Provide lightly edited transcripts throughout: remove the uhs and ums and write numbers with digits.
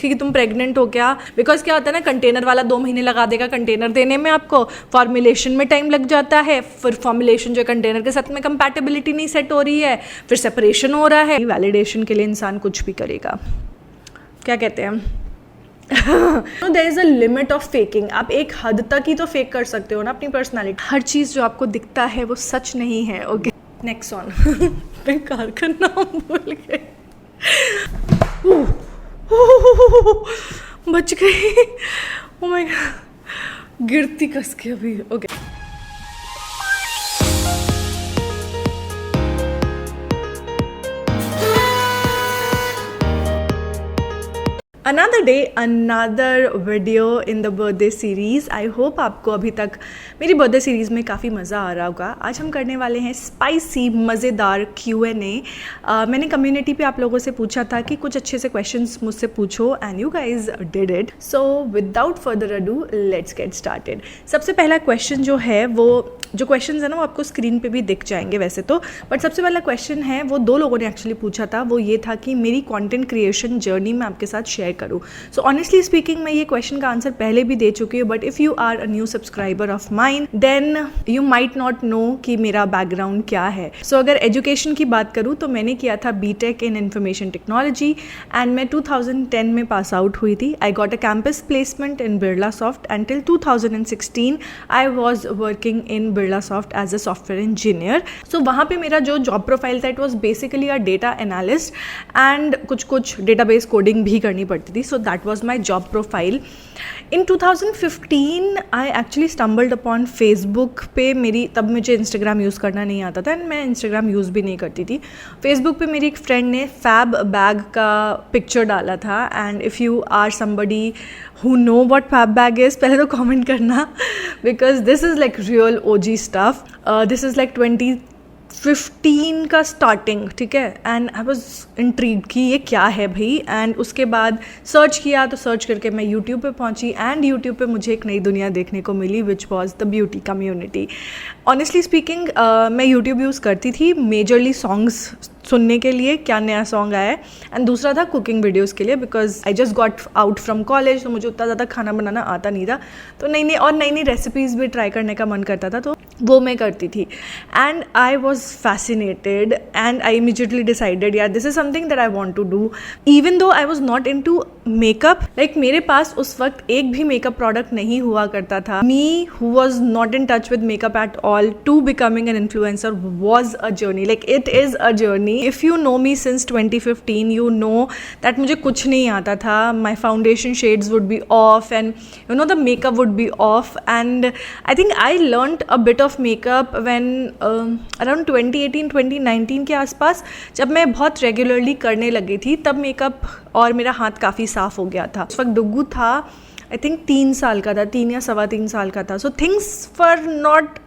कि तुम प्रेग्नेंट हो क्या, बिकॉज क्या होता है ना, कंटेनर वाला 2 महीने लगा देगा कंटेनर देने में, आपको फॉर्मुलेशन में टाइम लग जाता है, फिर फॉर्मुलेशन जो कंटेनर के साथ में कंपैटिबिलिटी नहीं सेट हो रही है, फिर सेपरेशन हो रहा है। वैलिडेशन के लिए इंसान कुछ भी करेगा, क्या कहते हैं there is a limit of faking. आप एक हद तक ही तो फेक कर सकते हो ना अपनी पर्सनैलिटी। हर चीज़ जो आपको दिखता है वो सच नहीं है। ओके, नेक्स्ट वन मैं कार का नाम भूल गई, बच गई। ओ माय गॉड, गिरती कस के अभी। Okay, another day another video in the birthday series. I hope आपको अभी तक मेरी बर्थडे सीरीज़ में काफ़ी मज़ा आ रहा होगा। आज हम करने वाले हैं स्पाइसी मज़ेदार Q&A। मैंने कम्युनिटी पे आप लोगों से पूछा था कि कुछ अच्छे से क्वेश्चंस मुझसे पूछो and you guys did it. So without further ado let's get started. सबसे पहला क्वेश्चन जो है, वो जो क्वेश्चन है ना वो आपको स्क्रीन पे भी दिख जाएंगे वैसे तो, बट सबसे पहला क्वेश्चन है वो 2 लोगों ने एक्चुअली पूछा था। वो ये था कि मेरी कंटेंट क्रिएशन जर्नी मैं आपके साथ शेयर करूं। सो ऑनेस्टली स्पीकिंग मैं ये क्वेश्चन का आंसर पहले भी दे चुकी हूँ, but if you are a new subscriber of mine then you might not know कि मेरा बैकग्राउंड क्या है। सो अगर एजुकेशन की बात करूँ तो मैंने किया था BTech in information technology and मैं 2010 में पास आउट हुई थी। I got a campus placement in Birlasoft and till 2016 I was working in Birlasoft as a software engineer. So वहाँ पे मेरा जो जॉब प्रोफाइल था it was basically a data analyst and कुछ डेटाबेस कोडिंग भी करनी पड़ती थी। So that was my job profile. In 2015 I actually stumbled upon Facebook पे। मेरी तब मुझे इंस्टाग्राम यूज़ करना नहीं आता था एंड मैं इंस्टाग्राम यूज़ भी नहीं करती थी। फेसबुक पे मेरी एक फ्रेंड ने फैब बैग का पिक्चर डाला था and if you are somebody who know what fab bag is, पहले तो कमेंट करना because this is like real OG stuff. This is like 2015 का स्टार्टिंग, ठीक है। एंड आई वॉज इंट्रीग्ड कि ये क्या है भाई। एंड उसके बाद सर्च किया, तो सर्च करके मैं यूट्यूब पे पहुंची एंड यूट्यूब पे मुझे एक नई दुनिया देखने को मिली which was the beauty community. Honestly speaking मैं यूट्यूब यूज़ करती थी मेजरली सॉन्ग्स सुनने के लिए, क्या नया सॉन्ग आया है, एंड दूसरा था कुकिंग वीडियोस के लिए because I just got out from college. तो मुझे उतना ज़्यादा खाना बनाना आता नहीं था, तो नई रेसिपीज़ भी ट्राई करने का मन करता था, तो वो मैं करती थी। And I was fascinated and I immediately decided यार this is something that I want to do even though I was not into makeup. Like मेरे पास उस वक्त एक भी मेकअप प्रोडक्ट नहीं हुआ करता था। Me who was not in touch with makeup at all to becoming an influencer was a journey. Like it is a journey. If you know me since 2015 you know that मुझे कुछ नहीं आता था। My foundation shades would be off and you know the makeup would be off and I think I learned a bit of makeup when around 2018-2019 के आसपास, जब मैं बहुत रेगुलरली करने लगी थी तब मेकअप और मेरा हाथ काफ़ी साफ हो गया था। उस वक्त डुग्गू था आई थिंक 3 साल का था, 3 या 3.25 साल का था। So things were not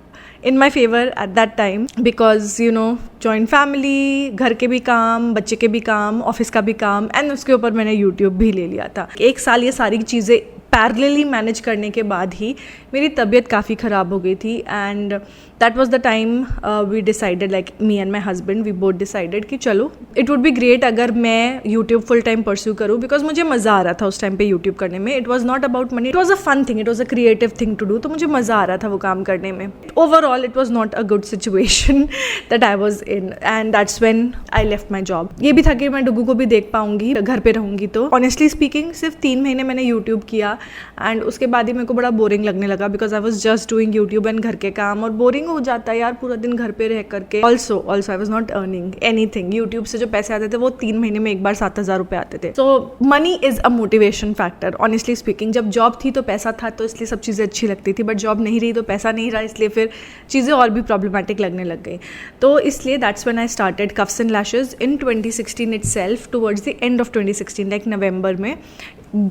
in my favor at that time because you know joint family, घर के भी काम, बच्चे के भी काम, ऑफिस का भी काम एंड उसके ऊपर मैंने यूट्यूब भी ले लिया था। 1 साल ये सारी चीज़ें पैरेलली मैनेज करने के बाद ही मेरी तबीयत काफ़ी ख़राब हो गई थी and that was the time we decided like me and my husband we both decided कि चलो इट वुड बी ग्रेट अगर मैं यूट्यूब फुल टाइम परस्यू करूँ बिकॉज मुझे मज़ा आ रहा था उस टाइम पे यूट्यूब करने में। It was not about money, it was a fun thing, it was a creative thing to do, तो मुझे मज़ा आ रहा था वो काम करने में। Overall it was not a good situation that I was in and that's when I left my job. ये भी था कि मैं डुग्गू को भी देख पाऊंगी घर पे रहूँगी तो। ऑनेस्टली स्पीकिंग सिर्फ 3 महीने मैंने यूट्यूब किया एंड उसके बाद ही मेरे को बड़ा बोरिंग लगने लगा because I was just doing YouTube and घर के काम, और बोरिंग हो जाता है यार पूरा दिन घर पे रह करके। Also I was not earning anything. YouTube से जो पैसे आते थे वो 3 महीने में एक बार 7,000 रुपये आते थे। So money is a motivation factor honestly speaking. जब जॉब थी तो पैसा था तो इसलिए सब चीज़ें अच्छी लगती थी, बट जॉब नहीं रही तो पैसा नहीं रहा, इसलिए फिर चीज़ें और भी प्रॉब्लमेटिक लगने लग गई। तो इसलिए that's when I started coughs and lashes in 2016 itself, towards the end of 2016 like नवंबर में।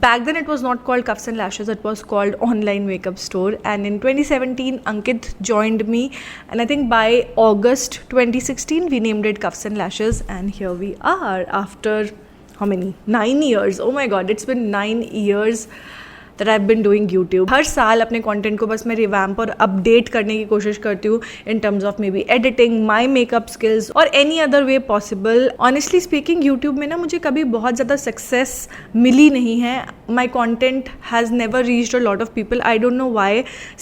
Back then it was not called Cuffs and Lashes, it was called Online Makeup Store, and in 2017 Ankit joined me and I think by August 2016 we named it Cuffs and Lashes, and here we are after how many 9 years. Oh my god, it's been 9 years that I've been doing YouTube. हर साल अपने content को बस मैं revamp और update करने की कोशिश करती हूँ in terms of maybe editing, my makeup skills or any other way possible. Honestly speaking, YouTube में ना मुझे कभी बहुत ज़्यादा सक्सेस मिली नहीं है. My content has never reached a lot of people. I don't know why.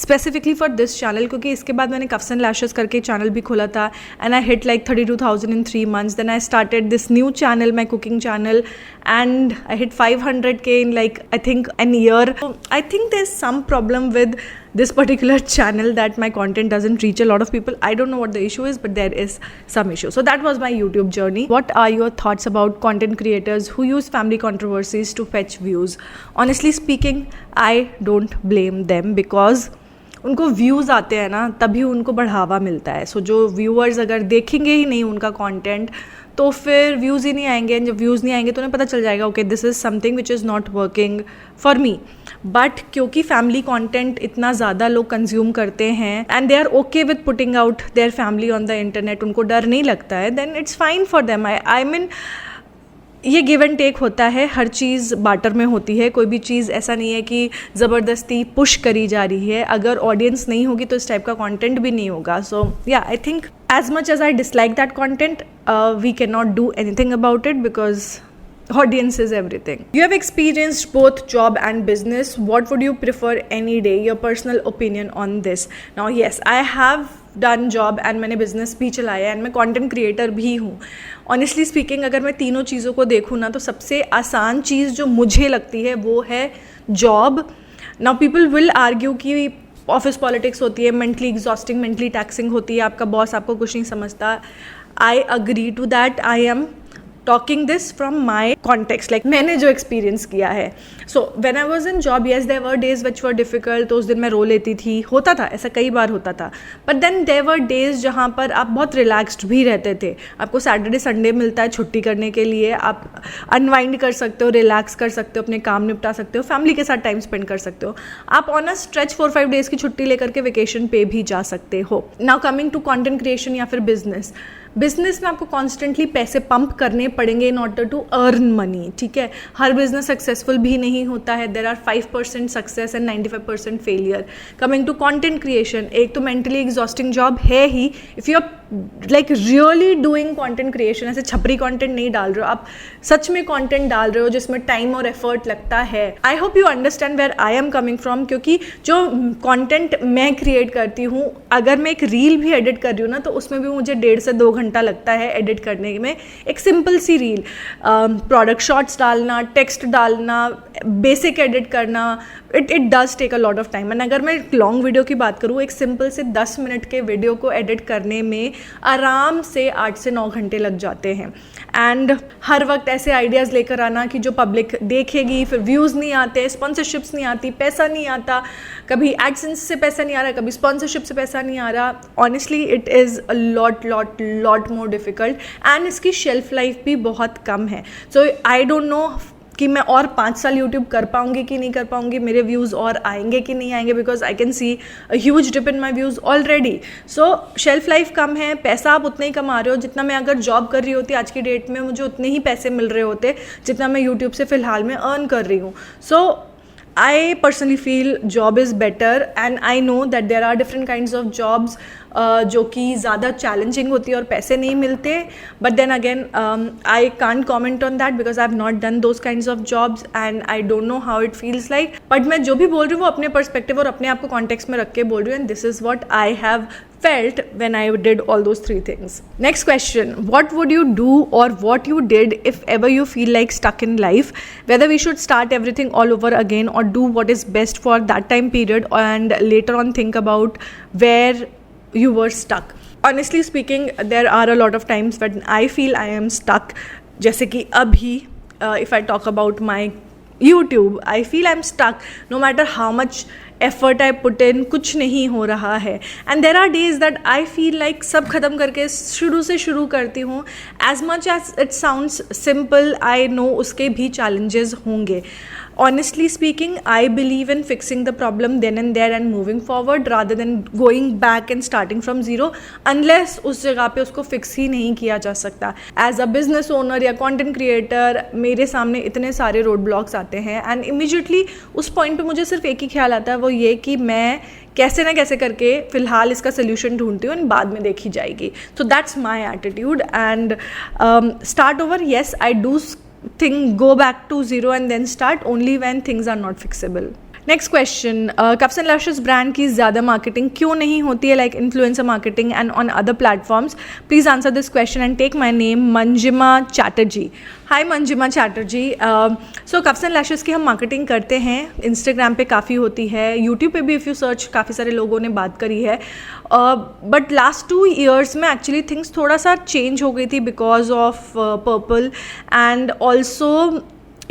Specifically for this channel, क्योंकि इसके बाद मैंने Cuffs and Lashes करके चैनल भी खोला था and I hit like 32,000 in 3 months. Then I started this new channel, my cooking channel, and I hit 500k in like I think an year. So I think there's some problem with this particular channel that my content doesn't reach a lot of people. I don't know what the issue is, but there is some issue. So that was my YouTube journey. What are your thoughts about content creators who use family controversies to fetch views? Honestly speaking, I don't blame them because उनको views आते हैं ना तभी उनको बढ़ावा मिलता है. सो जो व्यूअर्स अगर देखेंगे ही नहीं उनका कंटेंट तो फिर व्यूज़ ही नहीं आएंगे. एंड जब व्यूज़ नहीं आएंगे तो उन्हें पता चल जाएगा okay this is something which is not working for me. But क्योंकि फैमिली कंटेंट इतना ज़्यादा लोग कंज्यूम करते हैं and they are okay with putting out their family on the internet, उनको डर नहीं लगता है, then it's fine for them. I mean ये गिव एंड टेक होता है, हर चीज़ बाटर में होती है. कोई भी चीज़ ऐसा नहीं है कि ज़बरदस्ती पुश करी जा रही है. अगर ऑडियंस नहीं होगी तो इस टाइप का कंटेंट भी नहीं होगा. So yeah I think as much as I dislike that content we can not do anything about it because audience is everything. You have experienced both job and business. What would you prefer any day? Your personal opinion on this. Now yes, I have done job and मैंने business भी चलाया and मैं content creator भी हूँ. Honestly speaking, अगर मैं तीनों चीज़ों को देखूँ ना तो सबसे आसान चीज़ जो मुझे लगती है वो है job. Now people will argue कि ऑफिस पॉलिटिक्स होती है, मेंटली एग्जॉस्टिंग, मेंटली टैक्सिंग होती है, आपका बॉस आपको कुछ नहीं समझता. I agree to that. I am talking this from my context, like मैंने जो एक्सपीरियंस किया है. So when I was in job, yes there were days which were difficult. तो उस दिन मैं रो लेती थी, होता था ऐसा, कई बार होता था. But then there were days जहाँ पर आप बहुत रिलैक्स्ड भी रहते थे. आपको सैटरडे संडे मिलता है छुट्टी करने के लिए, आप अनवाइंड कर सकते हो, रिलैक्स कर सकते हो, अपने काम निपटा सकते हो, फैमिली के साथ टाइम स्पेंड कर सकते हो. आप ऑन अ स्ट्रेच 4-5 डेज की छुट्टी लेकर के वेकेशन पे भी जा सकते हो. Now coming to content creation या फिर बिजनेस में आपको कॉन्स्टेंटली पैसे पंप करने पड़ेंगे in order to earn money. ठीक है, हर बिजनेस सक्सेसफुल भी नहीं होता है. There are 5% success and 95% failure. Coming to content creation, एक तो मेंटली एग्जॉस्टिंग जॉब है ही. If you are like really doing content creation, ऐसे छपरी कंटेंट नहीं डाल रहे हो, आप सच में कंटेंट डाल रहे हो जिसमें टाइम और एफर्ट लगता है. I hope you understand where I am coming from. क्योंकि जो कंटेंट मैं क्रिएट करती हूँ, अगर मैं एक रील भी एडिट कर रही हूँ ना तो उसमें भी मुझे 1.5 से 2 घंटा लगता है एडिट करने में. एक सिंपल सी रील, प्रोडक्ट शॉट्स डालना, टेक्स्ट डालना, बेसिक एडिट करना, it does take a lot of time. And अगर मैं लॉन्ग वीडियो की बात करूँ, एक सिंपल से 10 मिनट के वीडियो को एडिट करने में आराम से 8 से 9 घंटे लग जाते हैं. एंड हर वक्त ऐसे आइडियाज़ लेकर आना कि जो पब्लिक देखेगी, फिर व्यूज़ नहीं आते, स्पॉन्सरशिप्स नहीं आती, पैसा नहीं आता, कभी एडसेंस से पैसा नहीं आ रहा, कभी स्पॉन्सरशिप से पैसा नहीं आ रहा. Honestly it is a lot more difficult and इसकी शेल्फ लाइफ भी बहुत कम है. सो आई डोंट नो कि मैं और 5 साल यूट्यूब कर पाऊंगी कि नहीं कर पाऊंगी, मेरे व्यूज़ और आएंगे कि नहीं आएंगे, because I can see a huge dip in my views already. So shelf life कम है. पैसा आप उतने ही कमा रहे हो जितना मैं अगर जॉब कर रही होती आज की डेट में, मुझे उतने ही पैसे मिल रहे होते जितना मैं यूट्यूब से फ़िलहाल में अर्न कर रही हूँ. सो I personally feel job is better and I know that there are different kinds of jobs जो कि ज़्यादा चैलेंजिंग होती है और पैसे नहीं मिलते. But then again I can't comment on that because I have not done those kinds of jobs and I don't know how it feels like. But मैं जो भी बोल रही हूँ वो अपने पर्सपेक्टिव और अपने आप को कॉन्टेक्स्ट में रख के बोल रही हूँ. And this is what I have felt when I did all those 3 things. Next question, what would you do or what you did if ever you feel like stuck in life, whether we should start everything all over again or do what is best for that time period and later on think about where you were stuck. Honestly speaking, there are a lot of times when I feel I am stuck. जैसे कि अभी if I talk about my YouTube, I feel I'm stuck no matter how much effort I put in, कुछ नहीं हो रहा है. And there are days that I feel like सब खत्म करके शुरू से शुरू करती हूँ. As much as it sounds simple, I know उसके भी चैलेंजेस होंगे. Honestly speaking, I believe in fixing the problem then and there and moving forward rather than going back and starting from zero, unless उस जगह पे उसको fix ही नहीं किया जा सकता. As a business owner या content creator, मेरे सामने इतने सारे रोड ब्लॉक्स आते हैं एंड इमीजिएटली उस पॉइंट पे मुझे सिर्फ एक ही ख्याल आता है, वो ये कि मैं कैसे ना कैसे करके फ़िलहाल इसका सोल्यूशन ढूंढती हूँ एंड बाद में देखी जाएगी. So that's my attitude and start over. Yes, I do go back to zero and then start only when things are not fixable. Next question, Cups and Lashes brand की ज़्यादा marketing क्यों नहीं होती है like influencer marketing and on other platforms? Please answer this question and take my name Manjima Chatterjee. Hi Manjima Chatterjee. So Cups and Lashes की हम marketing करते हैं, इंस्टाग्राम पे काफ़ी होती है, यूट्यूब पे भी इफ़ यू सर्च काफ़ी सारे लोगों ने बात करी है. बट लास्ट 2 years में एक्चुअली थिंग्स थोड़ा सा चेंज हो गई थी because of purple and also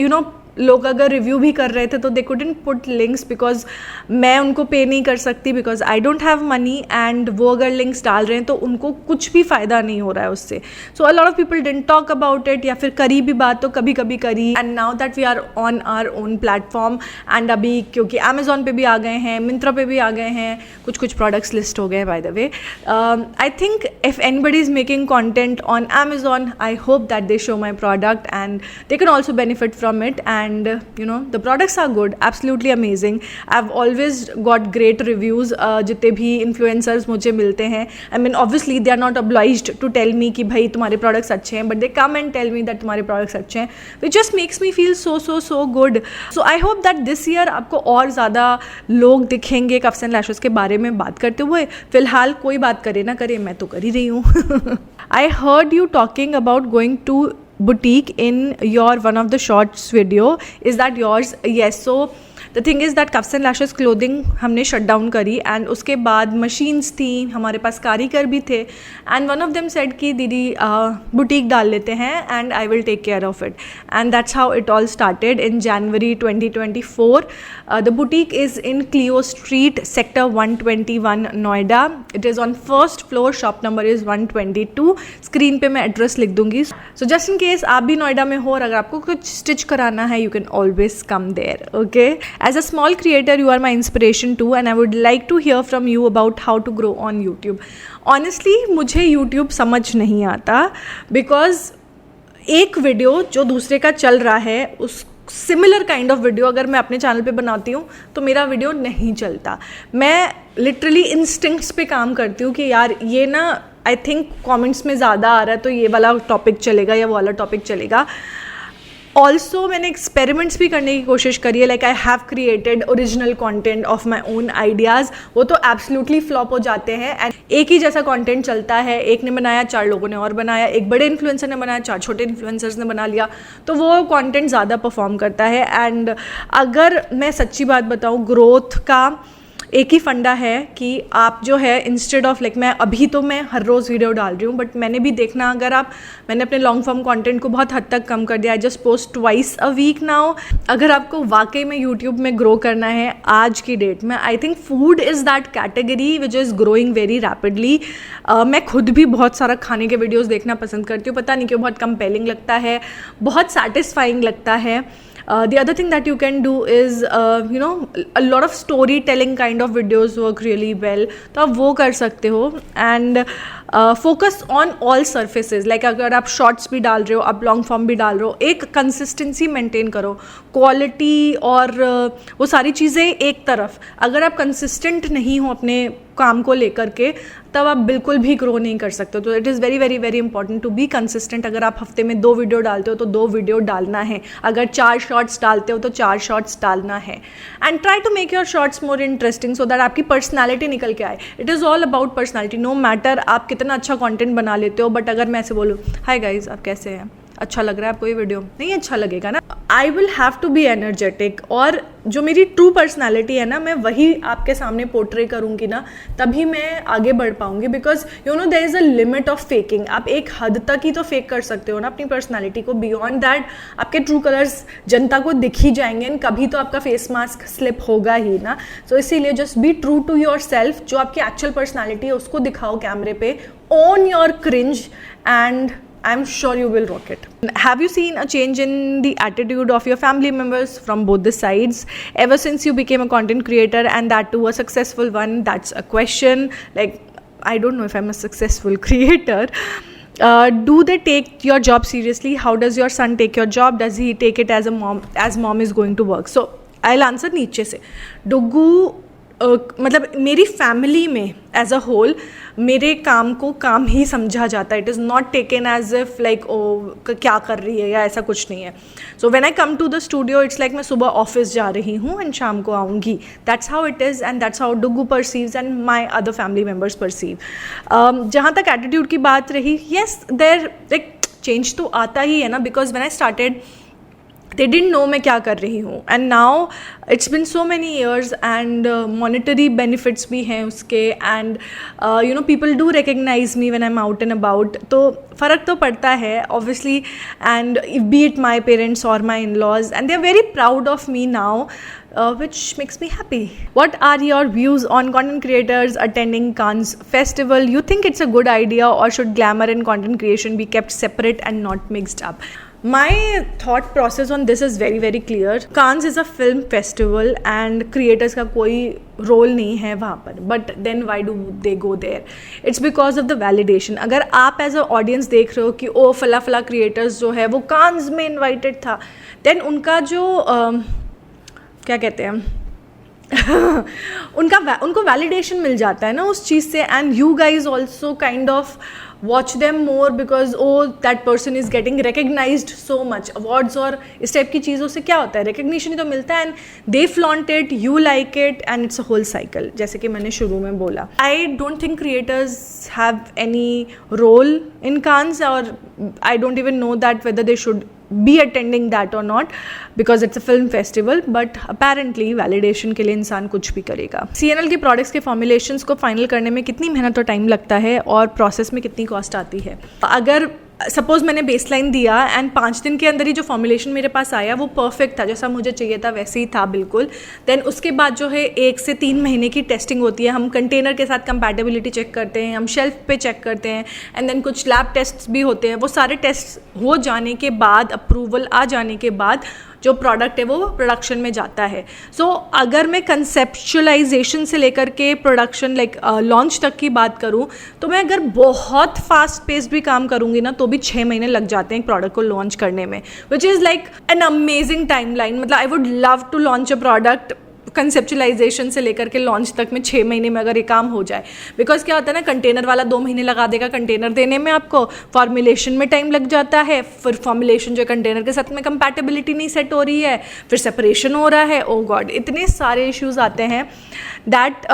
you know लोग अगर रिव्यू भी कर रहे थे तो they couldn't put links because मैं उनको पे नहीं कर सकती because I don't have money and वो अगर लिंक्स डाल रहे हैं तो उनको कुछ भी फ़ायदा नहीं हो रहा है उससे. So a lot of people didn't talk about it, या फिर करी भी बात तो कभी कभी करी. And now that we are on our own platform and अभी क्योंकि अमेजोन पे भी आ गए हैं, मिंत्रा पे भी आ गए हैं, कुछ प्रोडक्ट्स लिस्ट हो गए हैं by the way. I think if anybody is making content on Amazon, I hope that they show my product and they can also benefit from it, and you know the products are good, absolutely amazing. I've always got great reviews. जितने भी influencers मुझे मिलते हैं, I mean obviously they are not obliged to tell me कि भाई तुम्हारे products अच्छे हैं, but they come and tell me that तुम्हारे products अच्छे हैं, which just makes me feel so good. So I hope that this year आपको और ज़्यादा लोग दिखेंगे कप्स एंड लैशेस के बारे में बात करते हुए. फिलहाल कोई बात करे ना करे, मैं तो कर ही रही हूँ. I heard you talking about going to boutique in your one of the shorts video. Is that yours? Yes. So the thing is that Cups and Lashes clothing हमने शट डाउन करी एंड उसके बाद machines थी, हमारे पास कारीगर भी थे and one of them said कि दीदी बुटीक डाल लेते हैं and I will take care of it. And that's how it all started in January 2024. The boutique is in Cleo Street, sector 121 Noida. It is on first floor, shop number is 122. Screen पे मैं address लिख दूंगी. So just in case आप भी नोएडा में हो और अगर आपको कुछ स्टिच कराना है, you can always come there. Okay. As a small creator, you are my inspiration too, and I would like to hear from you about how to grow on YouTube. Honestly, मुझे YouTube समझ नहीं आता because एक video जो दूसरे का चल रहा है, उस सिमिलर काइंड ऑफ वीडियो अगर मैं अपने चैनल पे बनाती हूँ तो मेरा वीडियो नहीं चलता. मैं लिटरली इंस्टिंक्ट्स पे काम करती हूँ कि यार ये ना आई थिंक कमेंट्स में ज़्यादा आ रहा है तो ये वाला टॉपिक चलेगा या वो वाला टॉपिक चलेगा. ऑल्सो मैंने एक्सपेरिमेंट्स भी करने की कोशिश करी है, like I have created original content of my own ideas. वो तो एब्सोल्युटली फ्लॉप हो जाते हैं एंड एक ही जैसा कॉन्टेंट चलता है. एक ने बनाया, 4 लोगों ने और बनाया, एक बड़े इन्फ्लुएंसर ने बनाया, 4 छोटे इन्फ्लुएंसर्स ने बना लिया, तो वो कॉन्टेंट ज़्यादा परफॉर्म करता है. एंड अगर मैं सच्ची बात बताऊँ, ग्रोथ का एक ही फंडा है कि आप जो है इंस्टेड ऑफ लाइक मैं हर रोज़ वीडियो डाल रही हूँ, बट मैंने भी देखना मैंने अपने लॉन्ग फॉर्म कंटेंट को बहुत हद तक कम कर दिया. I just post twice a week now. अगर आपको वाकई में यूट्यूब में ग्रो करना है आज की डेट में, I think food is that category which is growing very rapidly. मैं खुद भी बहुत सारा खाने के वीडियोज़ देखना पसंद करती हूँ, पता नहीं क्यों बहुत कंपेलिंग लगता है, बहुत सेटिस्फाइंग लगता है. The other thing that you can do is a lot of storytelling kind of videos work really well, तो आप वो कर सकते हो. And focus on all surfaces, like अगर आप शॉर्ट्स भी डाल रहे हो, आप लॉन्ग फॉर्म भी डाल रहे हो, एक कंसिस्टेंसी मेंटेन करो. क्वालिटी और वो सारी चीज़ें एक तरफ, अगर आप कंसिस्टेंट नहीं हो अपने काम को लेकर के, तब आप बिल्कुल भी ग्रो नहीं कर सकते. तो it is very very very important to be consistent. अगर आप हफ्ते में 2 वीडियो डालते हो तो 2 वीडियो डालना है. अगर 4 शॉर्ट्स डालते हो तो 4 शॉर्ट्स डालना है. And try to make your shorts more interesting so that आपकी पर्सनैलिटी निकल के आए. It is all about personality. No matter आप कितना अच्छा कॉन्टेंट बना लेते हो, बट अगर मैं ऐसे बोलूँ हाय गाइज आप कैसे हैं, अच्छा लग रहा है आपको ये वीडियो? नहीं अच्छा लगेगा ना. I will have to be energetic, और जो मेरी ट्रू पर्सनैलिटी है ना, मैं वही आपके सामने पोर्ट्रे करूँगी ना, तभी मैं आगे बढ़ पाऊँगी. Because you know there is a limit of faking. आप एक हद तक ही तो फेक कर सकते हो ना अपनी पर्सनैलिटी को. बियॉन्ड दैट आपके ट्रू कलर्स जनता को दिख ही जाएंगे, एंड कभी तो आपका फेस मास्क स्लिप होगा ही ना. सो इसीलिए just be true to yourself. जो आपकी एक्चुअल पर्सनैलिटी है उसको दिखाओ कैमरे पे. Own your cringe and I'm sure you will rock it. Have you seen a change in the attitude of your family members from both the sides ever since you became a content creator, and that too a successful one? That's a question. Like, I don't know if I'm a successful creator. Do they take your job seriously? How does your son take your job? Does he take it as mom is going to work? So I'll answer नीचे से. डुग्गू मतलब मेरी family में as a whole मेरे काम को काम ही समझा जाता है. It is not taken as if like ओ क्या कर रही है या ऐसा कुछ नहीं है. So when I come to the studio it's like मैं सुबह ऑफिस जा रही हूँ एंड शाम को आऊँगी. That's how it is, and that's how Duggu perceives and my other family members perceive. जहाँ तक एटीट्यूड की बात रही, येस देयर लाइक चेंज तो आता ही है ना. Because when I started they didn't know मैं क्या कर रही हूँ, and now it's been so many years and monetary benefits भी हैं उसके, and you know people do recognize me when I'm out and about. तो फ़र्क तो पड़ता है obviously, and be it my parents or my in-laws, and they're very proud of me now, which makes me happy. What are your views on content creators attending Cannes Festival? You think it's a good idea, or should glamour and content creation be kept separate and not mixed up? My thought process on this is very very clear. Cannes is a film festival and creators का कोई role नहीं है वहाँ पर. But then why do they go there? It's because of the validation. अगर आप as a audience देख रहे हो कि ओ फला फला क्रिएटर्स जो है वो कान्स में इन्वाइटेड था, देन उनका जो क्या कहते हैं उनको वैलिडेशन मिल जाता है ना उस चीज़ से. And you guys also kind of watch them more because oh that person is getting recognized so much. awards और इस टाइप की चीज़ों से क्या होता है, recognition ही तो मिलता है, and they flaunt it, you like it, and it's a whole cycle. जैसे कि मैंने शुरू में बोला, I don't think creators have any role in Cannes, or I don't even know that whether they should be attending that or not, because it's a film festival. But apparently validation के लिए इंसान कुछ भी करेगा. CNL के products के formulations को final करने में कितनी मेहनत और टाइम लगता है, और प्रोसेस में कितनी कॉस्ट आती है? अगर सपोज मैंने बेसलाइन दिया एंड 5 दिन के अंदर ही जो फॉर्मुलेशन मेरे पास आया वो परफेक्ट था, जैसा मुझे चाहिए था वैसे ही था बिल्कुल. देन उसके बाद जो है 1 से 3 महीने की टेस्टिंग होती है. हम कंटेनर के साथ कंपैटिबिलिटी चेक करते हैं, हम शेल्फ पे चेक करते हैं, एंड देन कुछ लैब टेस्ट भी होते हैं. वो सारे टेस्ट हो जाने के बाद, अप्रूवल आ जाने के बाद जो प्रोडक्ट है वो प्रोडक्शन में जाता है. सो अगर मैं कंसेप्चुअलाइजेशन से लेकर के प्रोडक्शन लाइक लॉन्च तक की बात करूँ, तो मैं अगर बहुत फास्ट पेस्ड भी काम करूँगी ना तो भी 6 महीने लग जाते हैं एक प्रोडक्ट को लॉन्च करने में, which is like an amazing timeline. मतलब I would love to launch a product conceptualization से लेकर के लॉन्च तक में 6 महीने में अगर ये काम हो जाए. बिकॉज क्या होता है ना, कंटेनर वाला 2 महीने लगा देगा कंटेनर देने में, आपको फॉर्मुलेशन में टाइम लग जाता है, फिर फॉर्मुलेशन जो कंटेनर के साथ में कंपैटिबिलिटी नहीं सेट हो रही है, फिर सेपरेशन हो रहा है. ओ गॉड, इतने सारे इश्यूज आते हैं that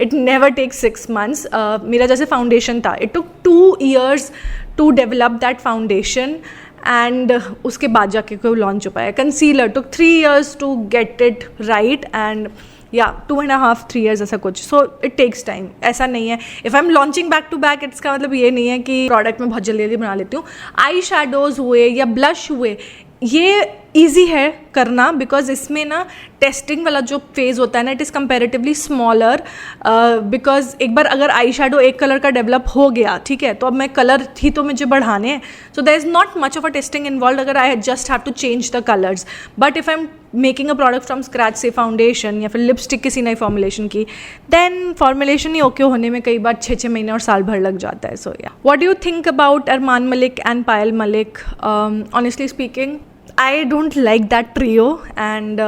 it never takes 6 months. मेरा जैसे फाउंडेशन था, it took 2 years to develop that foundation, and उसके बाद जाके कोई लॉन्च हो पाया. Concealer took 3 years to get it right, and या 2.5-3 years ऐसा कुछ. So it takes time. ऐसा नहीं है if I am launching back to back, it's का मतलब ये नहीं है कि प्रोडक्ट में बहुत जल्दी जल्दी बना लेती हूँ. आई शैडोज़ हुए या ब्लश हुए, ये ईजी है करना, बिकॉज इसमें ना टेस्टिंग वाला जो फेज़ होता है ना, it is comparatively smaller. Because एक बार अगर आई शेडो एक कलर का डेवलप हो गया, ठीक है, तो अब मैं कलर ही तो मुझे बढ़ाने हैं. So there is not much of a testing involve अगर I just have to change the colours. But if I am making a product from scratch, से फाउंडेशन या फिर लिपस्टिक किसी नई फॉर्मुलेशन की, देन फॉर्मुलेशन ही ओके होने में कई बार 6 महीने और साल भर लग जाता है. So yeah, what do you think about Armaan Malik and Payal Malik? Honestly speaking, I don't like that trio, and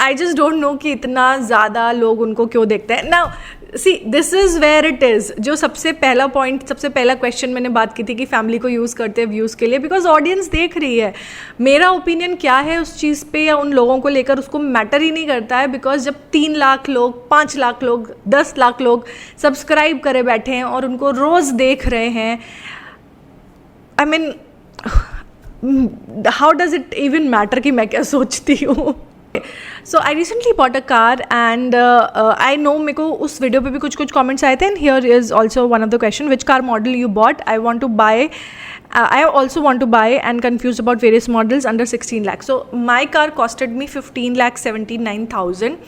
I just don't know कि इतना ज़्यादा लोग उनको क्यों देखते हैं. Now see, this is where it is. जो सबसे पहला पॉइंट, सबसे पहला क्वेश्चन मैंने बात की थी कि फैमिली को यूज़ करते हैं व्यूज़ के लिए, बिकॉज ऑडियंस देख रही है. मेरा ओपिनियन क्या है उस चीज़ पे या उन लोगों को लेकर, उसको मैटर ही नहीं करता है. बिकॉज जब 3 लाख लोग, 5 लाख लोग, 10 लाख लोग सब्सक्राइब करे बैठे हैं और उनको रोज़ देख रहे हैं, I mean how does it even matter कि मैं क्या सोचती हूँ. So I recently bought a car and I know मेरे को उस वीडियो पे भी कुछ कुछ कॉमेंट्स आए थे, and here is also one of the question, which car model you bought. I want to buy, I also want to buy and confused about various models under 16 lakh. So my car costed me 15,79,000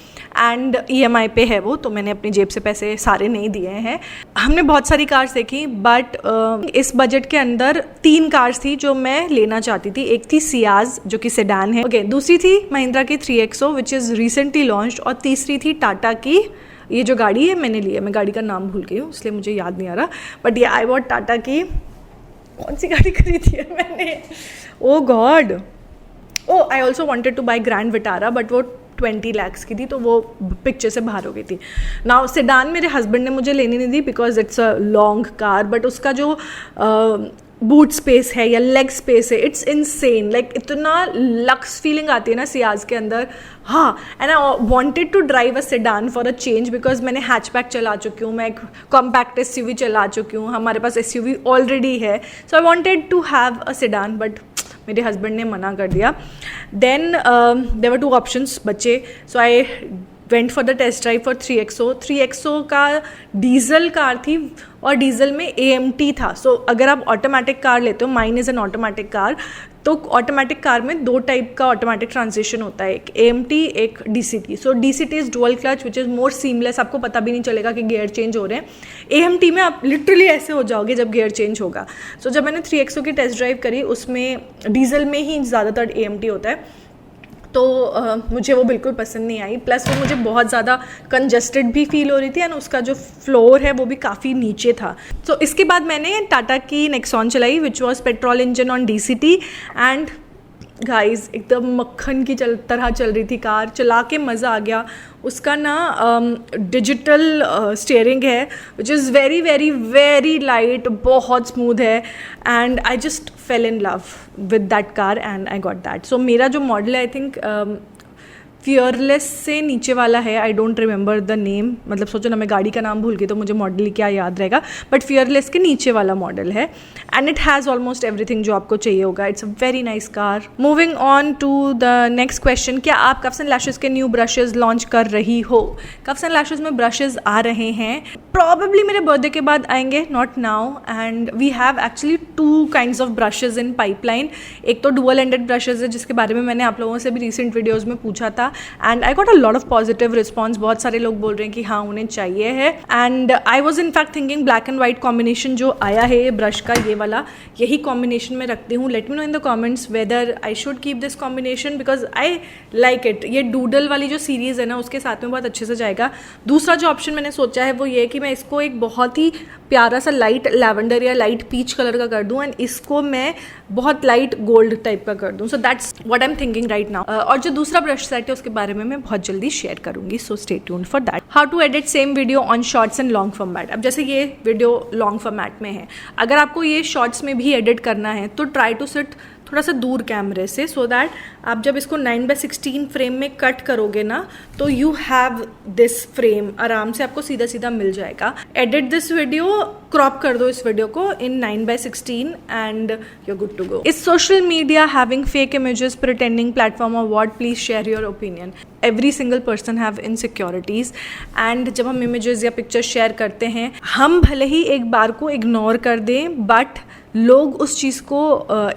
and EMI पे है वो, तो मैंने अपनी जेब से पैसे सारे नहीं दिए हैं. हमने बहुत सारी कार्स देखी, बट इस बजट के अंदर 3 कार्स थी जो मैं लेना चाहती थी. एक थी सियाज जो कि सेडान है, ओके. दूसरी थी महिंद्रा की 3XO which is recently launched, और तीसरी थी टाटा की ये जो गाड़ी है मैंने ली है. मैं गाड़ी का नाम भूल गई हूँ इसलिए मुझे याद नहीं आ रहा, बट ये आई वॉट टाटा की, कौन सी गाड़ी खरीदी है मैंने, oh god, oh I also wanted to buy Grand Vitara, but वो 20 lakhs की थी, तो वो पिक्चर से बाहर हो गई थी. नाउ सेडान मेरे हस्बैंड ने मुझे लेनी नहीं दी because it's a long car, but उसका जो बूट स्पेस है या लेग स्पेस है, इट्स इनसेन. लाइक इतना लक्स फीलिंग आती है ना सियाज के अंदर. हाँ, and I wanted to drive a sedan for a change because मैंने हैचबैक चला चुकी हूँ, मैं एक कॉम्पैक्ट SUV चला चुकी हूँ, हमारे पास SUV ऑलरेडी है. So I wanted to have a sedan, but मेरे हस्बैंड ने मना कर दिया. देन देयर वर 2 ऑप्शंस बचे, so I went for the test drive for 3XO. 3XO का डीजल कार थी और डीजल में AMT था. सो अगर आप ऑटोमेटिक कार लेते हो, mine is an automatic car, तो ऑटोमेटिक कार में 2 टाइप का ऑटोमेटिक ट्रांजिशन होता है, एक AMT एक DCT. So DCT is dual clutch which is more seamless, आपको पता भी नहीं चलेगा कि गियर चेंज हो रहे हैं. AMT में आप लिटरली ऐसे हो जाओगे जब गियर चेंज होगा. सो जब मैंने 3XO की टेस्ट ड्राइव करी, उसमें डीजल में ही ज़्यादातर AMT होता है, तो मुझे वो बिल्कुल पसंद नहीं आई. प्लस वो मुझे बहुत ज़्यादा कंजस्टेड भी फील हो रही थी, एंड उसका जो फ्लोर है वो भी काफ़ी नीचे था. तो इसके बाद मैंने टाटा की नेक्सॉन चलाई which was petrol engine on DCT, and guys एकदम मक्खन की तरह चल रही थी कार, चला के मज़ा आ गया. उसका ना डिजिटल स्टीयरिंग है which is very very very light, बहुत स्मूथ है, and I just fell in love with that car and I got that. सो मेरा जो मॉडल है, आई थिंक फियरलेस से नीचे वाला है, I don't remember the name, मतलब सोचो ना मैं गाड़ी का नाम भूल गई तो मुझे मॉडल क्या याद रहेगा, बट फियरलेस के नीचे वाला मॉडल है, and it has almost everything जो आपको चाहिए होगा. It's a very nice car. Moving on to the next question, क्या आप कफ्स एंड लैशेज़ के न्यू ब्रशेज़ लॉन्च कर रही हो? कफ्स एंड लैशेज़ में ब्रशेज़ आ रहे हैं, प्रॉबेबली मेरे बर्थडे के बाद आएंगे, not now, and we have actually 2 kinds of brushes in pipeline. एक तो डुअल एंडेड ब्रशेज़ है जिसके बारे में मैंने आप लोगों से भी रिसेंट वीडियोज़ में पूछा था, and I got a lot of positive response. बहुत सारे लोग बोल रहे हैं कि हाँ उन्हें चाहिए है, and I was in fact thinking black and white combination जो आया है ये ब्रश का, ये वाला, यही कॉम्बिनेशन में रखती हूँ. Let me know in the comments whether I should keep this combination because I like it. ये डूडल वाली जो सीरीज़ है ना उसके साथ में बहुत अच्छे से जाएगा. दूसरा जो ऑप्शन मैंने सोचा है वो ये है कि मैं इसको एक बहुत ही प्यारा सा लाइट लैवेंडर या लाइट पीच कलर का कर दूँ, एंड इसको मैं बहुत लाइट गोल्ड टाइप का कर दूँ. So that's what I am thinking right now. और जो दूसरा ब्रश सेट है उसके बारे में मैं बहुत जल्दी शेयर करूंगी, so stay tuned for that. How to edit same video on shorts and long format. अब जैसे ये वीडियो लॉन्ग फॉर्मेट में है, अगर आपको ये शॉर्ट्स में भी एडिट करना है तो ट्राई टू सिट थोड़ा सा दूर कैमरे से, सो दैट आप जब इसको 9:16 फ्रेम में कट करोगे ना तो यू हैव दिस फ्रेम, आराम से आपको सीधा सीधा मिल जाएगा. एडिट दिस वीडियो, क्रॉप कर दो इस वीडियो को in 9:16 and you are good to go. Is social media having fake images, pretending platform और what? Please share your opinion. Every single person have insecurities, and जब हम images या pictures share करते हैं, हम भले ही एक बार को इग्नोर कर दें, बट लोग उस चीज़ को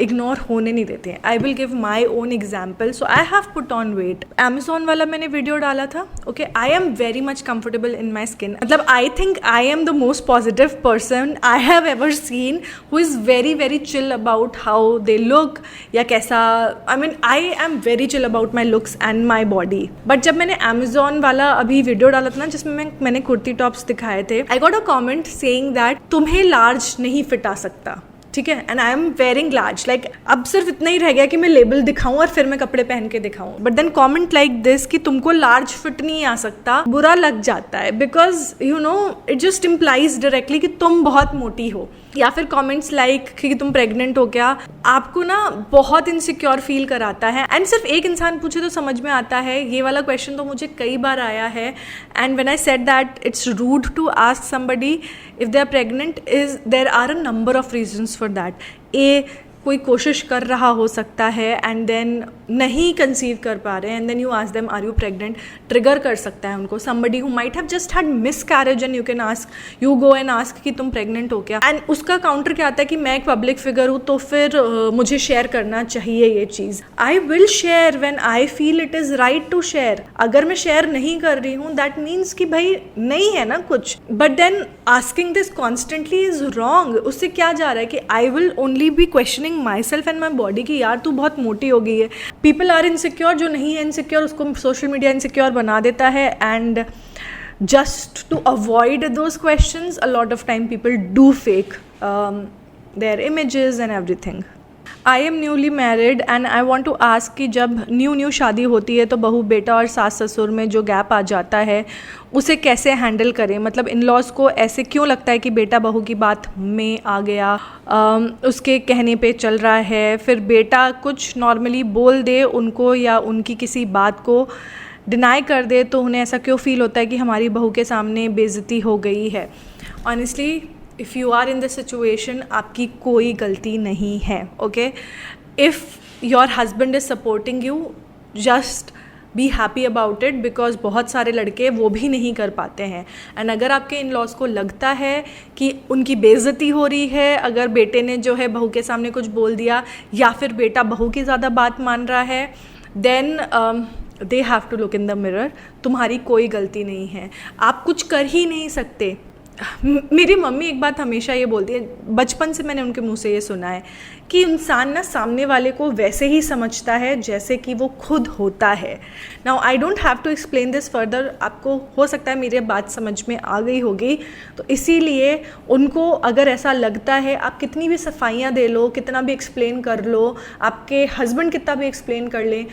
इग्नोर होने नहीं देते हैं. I will give my own example. So I have put on weight. Amazon वाला मैंने वीडियो डाला था, okay. I am very much comfortable in my skin. मतलब I think I am the most positive person I have ever seen who is very very chill about how they look, या कैसा, I mean I am very chill about my looks and my body. But जब मैंने Amazon वाला अभी video डाला था ना जिसमें मैंने कुर्ती टॉप्स दिखाए थे, आई got a comment saying that तुम्हें लार्ज नहीं फिट आ सकता, ठीक है, and I am wearing large. Like अब सिर्फ इतना ही रह गया कि मैं लेबल दिखाऊं और फिर मैं कपड़े पहन के दिखाऊं. But then comment like this कि तुमको लार्ज फिट नहीं आ सकता, बुरा लग जाता है, because you no it just implies directly कि तुम बहुत मोटी हो. या फिर कमेंट्स लाइक कि तुम प्रेग्नेंट हो क्या, आपको ना बहुत इनसिक्योर फील कराता है. एंड सिर्फ एक इंसान पूछे तो समझ में आता है. ये वाला क्वेश्चन तो मुझे कई बार आया है, and when I said that it's rude to ask somebody if they are pregnant, is there are a number of reasons for that. कोई कोशिश कर रहा हो सकता है एंड देन नहीं कंसीव कर पा रहे हैं and then you ask them are you pregnant, trigger कर सकता है उनको. Somebody who might have just had miscarriage and you go and ask कि तुम प्रेग्नेंट हो क्या, एंड उसका काउंटर क्या आता है कि मैं एक पब्लिक फिगर हूँ तो फिर मुझे शेयर करना चाहिए ये चीज़. I will share when I feel it is right to share. अगर मैं शेयर नहीं कर रही हूँ दैट मीन्स कि भाई नहीं है ना कुछ. But then asking this constantly is wrong. उससे क्या जा रहा है कि I will only be questioning myself and my body कि यार तू बहुत मोटी हो गई है. पीपल आर इनसिक्योर, जो नहीं है इनसिक्योर उसको सोशल मीडिया इनसिक्योर बना देता है. And just to avoid those questions, a lot of time people do fake their images and everything. I am newly married and I want to ask कि जब new शादी होती है तो बहू बेटा और सास ससुर में जो गैप आ जाता है उसे कैसे हैंडल करें. मतलब इन लॉज को ऐसे क्यों लगता है कि बेटा बहू की बात में आ गया, उसके कहने पे चल रहा है, फिर बेटा कुछ नॉर्मली बोल दे उनको या उनकी किसी बात को डिनाई कर दे तो उन्हें ऐसा क्यों फील होता है कि हमारी बहू के सामने बेइज्जती हो गई है. Honestly if you are in this situation आपकी कोई गलती नहीं है. Okay, if your husband is supporting you just be happy about it, because बहुत सारे लड़के वो भी नहीं कर पाते हैं. एंड अगर आपके इन लॉज को लगता है कि उनकी बेइज्जती हो रही है अगर बेटे ने जो है बहू के सामने कुछ बोल दिया या फिर बेटा बहू की ज़्यादा बात मान रहा है, then they have to look in the mirror. तुम्हारी कोई गलती नहीं है, आप कुछ कर ही नहीं सकते. मेरी मम्मी एक बात हमेशा ये बोलती है, बचपन से मैंने उनके मुंह से ये सुना है कि इंसान ना सामने वाले को वैसे ही समझता है जैसे कि वो खुद होता है. Now I don't have to explain this further, आपको हो सकता है मेरी बात समझ में आ गई होगी. तो इसीलिए उनको अगर ऐसा लगता है, आप कितनी भी सफाइयाँ दे लो, कितना भी एक्सप्लेन कर लो, आपके हस्बैंड कितना भी एक्सप्लेन कर लें,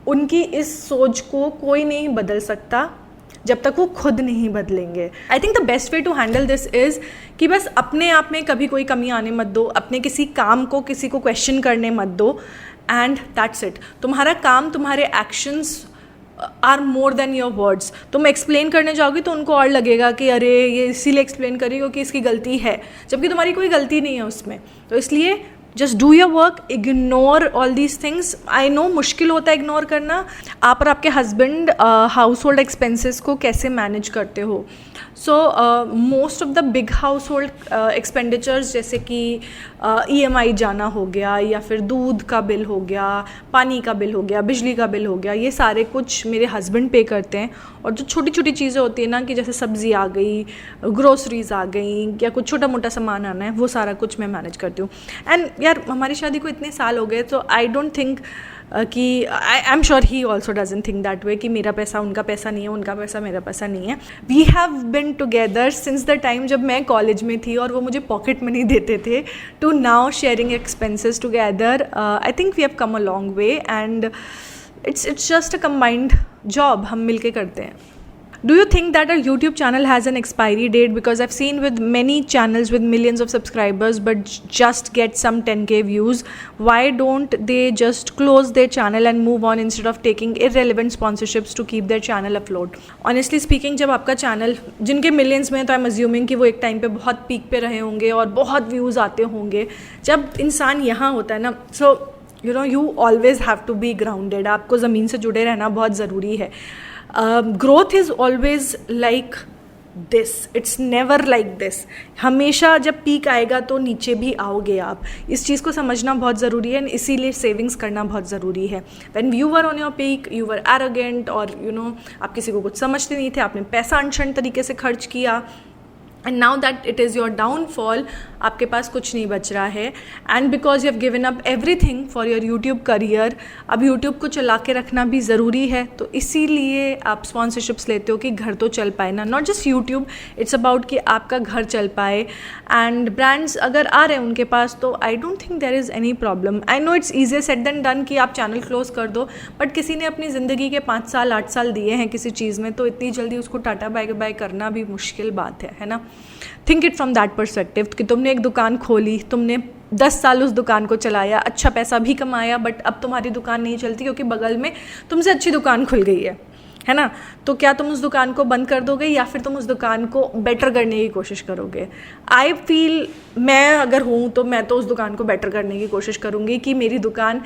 उनकी इस सोच को कोई नहीं बदल सकता जब तक वो खुद नहीं बदलेंगे. I think the best way to handle this is कि बस अपने आप में कभी कोई कमी आने मत दो, अपने किसी काम को किसी को क्वेश्चन करने मत दो, एंड दैट्स इट. तुम्हारा काम, तुम्हारे actions are more than your words. तुम एक्सप्लेन करने जाओगी तो उनको और लगेगा कि अरे ये इसीलिए एक्सप्लेन करी क्योंकि इसकी गलती है, जबकि तुम्हारी कोई गलती नहीं है उसमें. तो इसलिए just do your work, ignore all these things. I know मुश्किल होता है इग्नोर करना. आप और आपके हस्बैंड हाउस होल्ड एक्सपेंसेस को कैसे मैनेज करते हो. So most of the big house hold expenditures जैसे कि EMI जाना हो गया, या फिर दूध का बिल हो गया, पानी का बिल हो गया, बिजली का बिल हो गया, ये सारे कुछ मेरे हस्बैंड पे करते हैं. और जो छोटी छोटी चीज़ें होती हैं ना, कि जैसे सब्ज़ी आ गई, ग्रोसरीज आ गई, या कुछ छोटा मोटा सामान आना है, वो सारा कुछ मैं मैनेज करती हूँ. एंड यार हमारी शादी को इतने साल हो गए, तो आई डोंट थिंक कि आई am sure he also doesn't think that way कि मेरा पैसा उनका पैसा नहीं है, उनका पैसा मेरा पैसा नहीं है. We have been together since the time जब मैं कॉलेज में थी और वो मुझे पॉकेट मनी देते थे, to now sharing expenses together. I think we have come a long way and it's just a combined job, हम मिलके करते हैं. Do you think that our YouTube channel has an expiry date? Because I've seen with many channels with millions of subscribers but just get some 10k views. Why don't they just close their channel and move on instead of taking irrelevant sponsorships to keep their channel afloat? Honestly speaking, जब आपका channel जिनके millions में, तो I'm assuming कि वो एक time पे बहुत पीक पे रहे होंगे और बहुत व्यूज़ आते होंगे. जब इंसान यहाँ होता है ना, so you know you always have to be grounded. आपको ज़मीन से जुड़े रहना बहुत ज़रूरी है. Growth is always like this, it's never like this. हमेशा जब पीक आएगा तो नीचे भी आओगे आप. इस चीज़ को समझना बहुत ज़रूरी है, इसीलिए सेविंग्स करना बहुत ज़रूरी है. When you were on your peak you were arrogant, और यू नो आप किसी को कुछ समझते नहीं थे, आपने पैसा अनशन तरीके से खर्च किया, and now that it is your downfall, आपके पास कुछ नहीं बच रहा है. And because you have given up everything for your YouTube career, अब यूट्यूब को चला के रखना भी ज़रूरी है. तो इसीलिए आप स्पॉन्सरशिप्स लेते हो कि घर तो चल पाए ना. Not just YouTube, it's about कि आपका घर चल पाए. एंड ब्रांड्स अगर आ रहे हैं उनके पास, तो I don't think there is any problem. I know it's easier said than done कि आप चैनल क्लोज कर दो, बट किसी ने अपनी ज़िंदगी के 5 साल 8 साल दिए हैं किसी चीज़ में, तो इतनी जल्दी उसको टाटा बाय बाय करना भी मुश्किल बात है ना. Think it from that perspective कि तुमने एक दुकान खोली, तुमने 10 साल उस दुकान को चलाया, अच्छा पैसा भी कमाया, बट अब तुम्हारी दुकान नहीं चलती क्योंकि बगल में तुमसे अच्छी दुकान खुल गई है. है ना। तो क्या तुम उस दुकान को बंद कर दोगे या फिर तुम उस दुकान को बेटर करने की कोशिश करोगे? आई फील मैं अगर हूँ तो मैं तो उस दुकान को बेटर करने की कोशिश करूँगी कि मेरी दुकान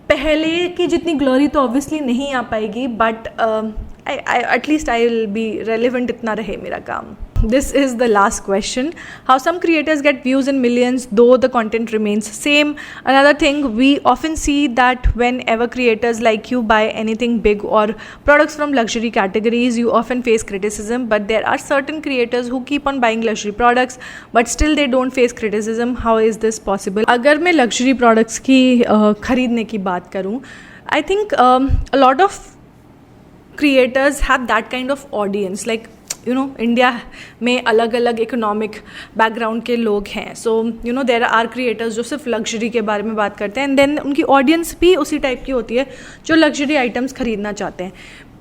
पहले की जितनी ग्लोरी तो ऑब्वियसली नहीं आ पाएगी, but at least I will be relevant, इतना रहे मेरा काम. This is the last question. How some creators get views in millions though the content remains same. Another thing, we often see that whenever creators like you buy anything big or products from luxury categories, you often face criticism, but there are certain creators who keep on buying luxury products but still they don't face criticism. How is this possible? अगर मैं luxury products की खरीदने की बात करूँ, I think a lot of creators have that kind of audience, like India में अलग अलग इकोनॉमिक बैकग्राउंड के लोग हैं. सो देयर आर क्रिएटर्स जो सिर्फ लग्जरी के बारे में बात करते हैं, एंड देन उनकी ऑडियंस भी उसी टाइप की होती है जो लग्जरी आइटम्स खरीदना चाहते हैं.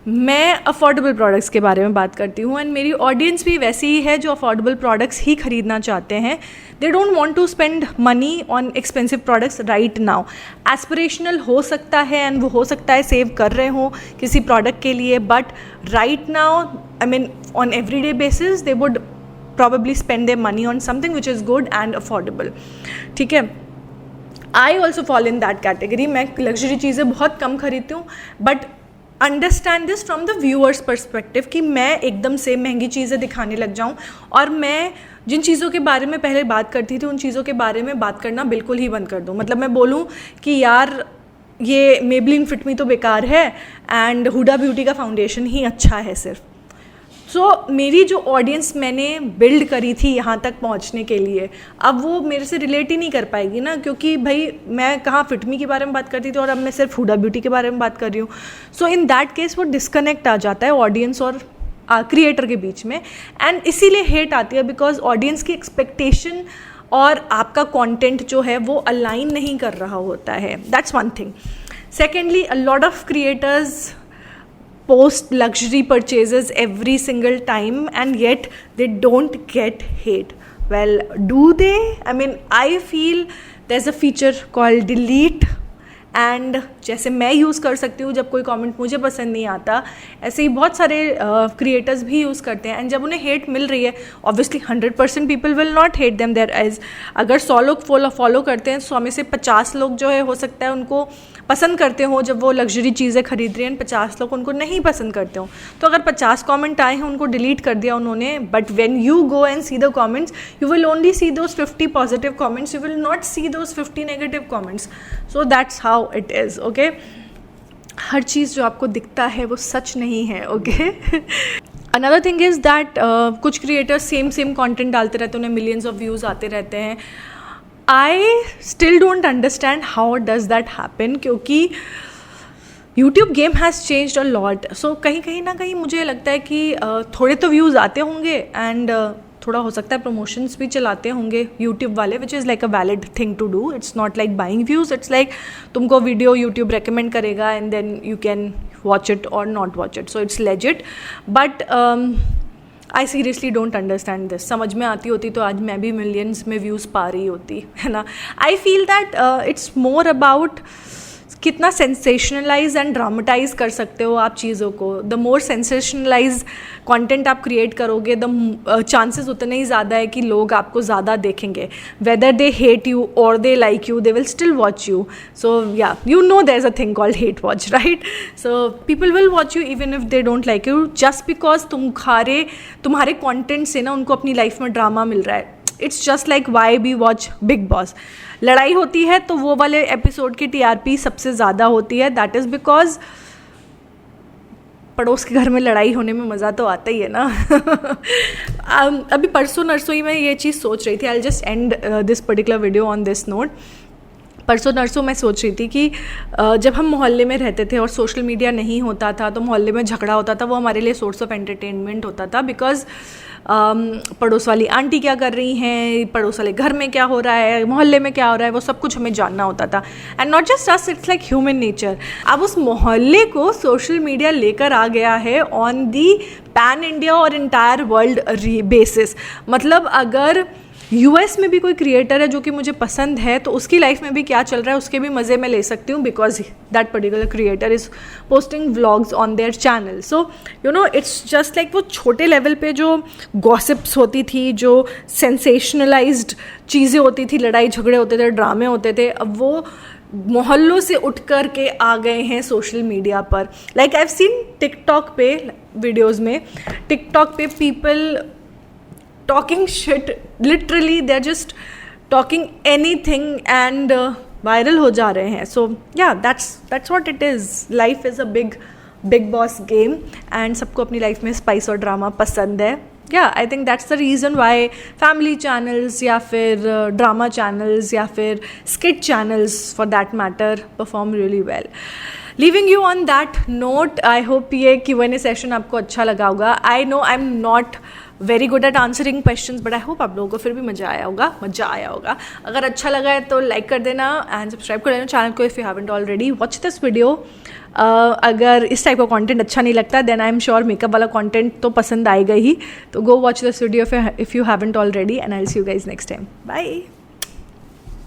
मैं अफोर्डेबल प्रोडक्ट्स के बारे में बात करती हूँ, एंड मेरी ऑडियंस भी वैसी ही है जो अफोर्डेबल प्रोडक्ट्स ही खरीदना चाहते हैं. They don't want to spend money on expensive products right now. Aspirational हो सकता है एंड वो हो सकता है सेव कर रहे हो किसी प्रोडक्ट के लिए, but right now I mean on everyday basis they would probably spend their money on something which is good and affordable. ठीक है, I also fall in that category. मैं लग्जरी चीज़ें बहुत कम खरीदती हूँ, but understand this from the viewers perspective कि मैं एकदम से महंगी चीज़ें दिखाने लग जाऊँ और मैं जिन चीज़ों के बारे में पहले बात करती थी उन चीज़ों के बारे में बात करना बिल्कुल ही बंद कर दूँ. मतलब मैं बोलूँ कि यार ये मेबलिन फिट मी तो बेकार है एंड हुडा ब्यूटी का फाउंडेशन ही अच्छा है सिर्फ. मेरी जो ऑडियंस मैंने बिल्ड करी थी यहाँ तक पहुँचने के लिए, अब वो मेरे से रिलेट ही नहीं कर पाएगी ना, क्योंकि भाई मैं कहाँ फिटमी के बारे में बात करती थी और अब मैं सिर्फ हुडा ब्यूटी के बारे में बात कर रही हूँ. सो इन दैट केस वो डिस्कनेक्ट आ जाता है ऑडियंस और क्रिएटर के बीच में, एंड इसीलिए हेट आती है बिकॉज ऑडियंस की एक्सपेक्टेशन और आपका कंटेंट जो है वो अलाइन नहीं कर रहा होता है. That's one thing. Secondly, a lot of creators post luxury purchases every single time and yet they don't get hate. Well, do they? I mean, I feel there's a feature called delete, and जैसे मैं use कर सकती हूँ जब कोई comment मुझे पसंद नहीं आता, ऐसे ही बहुत सारे क्रिएटर्स भी यूज़ करते हैं. एंड जब उन्हें हेट मिल रही है, obviously 100% people will not hate them there as. अगर 100 लोग फॉलो करते हैं, 100 में से 50 लोग जो है हो सकता है उनको पसंद करते हो जब वो लग्जरी चीज़ें खरीद रही हैं, 50 लोग उनको नहीं पसंद करते हो. तो अगर 50 कमेंट आए हैं उनको डिलीट कर दिया उन्होंने, but when you go and see the comments you will only see those 50 positive comments, you will not see those 50 negative comments. So that's how it is. Okay, हर चीज़ जो आपको दिखता है वो सच नहीं है. Okay, another thing is that कुछ क्रिएटर्स सेम कंटेंट डालते रहते हैं, उन्हें मिलियंस ऑफ व्यूज़ आते रहते हैं. I still don't understand how does that happen, क्योंकि YouTube game has changed a lot. So कहीं ना कहीं मुझे लगता है कि थोड़े तो व्यूज़ आते होंगे एंड थोड़ा हो सकता है प्रमोशंस भी चलाते होंगे यूट्यूब वाले, which is like a valid thing to do. It's not like buying views, it's like तुमको वीडियो यूट्यूब रेकमेंड करेगा and then you can watch it और not watch it. So it's legit, but I seriously don't understand this. समझ में आती होती तो आज मैं भी मिलियंस में व्यूज़ पा रही होती, है ना. I feel that it's more about कितना सेंसेशनलाइज एंड ड्रामेटाइज कर सकते हो आप चीज़ों को. द मोर सेंसेशनलाइज कंटेंट आप क्रिएट करोगे, द चांसेस उतने ही ज़्यादा है कि लोग आपको ज़्यादा देखेंगे. वेदर दे हेट यू और they like you, they will still watch you. So या you know there is a thing called hate watch, right. So people will watch you even if they don't like you, just because तुम्हारे content से ना उनको अपनी life में drama मिल रहा है. It's just like why we watch Bigg Boss. लड़ाई होती है तो वो वाले एपिसोड की TRP सबसे ज़्यादा होती है. दैट इज़ बिकॉज पड़ोस के घर में लड़ाई होने में मज़ा तो आता ही है ना. अभी परसों नरसों ही मैं ये चीज़ सोच रही थी. I just and this particular video on this note. परसों नरसों मैं सोच रही थी कि जब हम मोहल्ले में रहते थे और सोशल मीडिया नहीं होता था तो मोहल्ले में झगड़ा होता था, वो हमारे लिए सोर्स ऑफ एंटरटेनमेंट होता था. बिकॉज पड़ोस वाली आंटी क्या कर रही हैं, पड़ोस वाले घर में क्या हो रहा है, मोहल्ले में क्या हो रहा है, वो सब कुछ हमें जानना होता था. And not just us, it's like human nature. अब उस मोहल्ले को सोशल मीडिया लेकर आ गया है ऑन दी पैन इंडिया और इंटायर वर्ल्ड बेसिस. मतलब अगर US में भी कोई क्रिएटर है जो कि मुझे पसंद है तो उसकी लाइफ में भी क्या चल रहा है उसके भी मज़े में ले सकती हूँ, because that particular creator is posting vlogs on their channel. So you know it's just like वो छोटे लेवल पे जो गॉसिप्स होती थी, जो सेंसेशनलाइज्ड चीज़ें होती थी, लड़ाई झगड़े होते थे, ड्रामे होते थे, अब वो मोहल्लों से उठ कर के आ गए हैं सोशल मीडिया पर. Like I have seen TikTok पे वीडियोज़ में, टिकटॉक पे people talking shit, literally they're just talking anything and viral हो जा रहे हैं. So yeah, that's what it is. Life is a big boss game and सबको अपनी लाइफ में स्पाइस और ड्रामा पसंद है. Yeah, I think that's the reason why family channels या फिर drama channels या फिर skit channels for that matter perform really well. Leaving you on that note, I hope ये Q&A session आपको अच्छा लगा होगा. I know I'm not very good at answering questions but I hope आप लोगों को फिर भी मज़ा आया होगा. अगर अच्छा लगा है तो लाइक कर देना एंड सब्सक्राइब कर देना चैनल को if you haven't already. Watch this video. अगर इस टाइप का कंटेंट अच्छा नहीं लगता then I am sure makeup वाला कंटेंट तो पसंद आएगा ही. तो go watch this video if you haven't already and I will see you guys next time. Bye.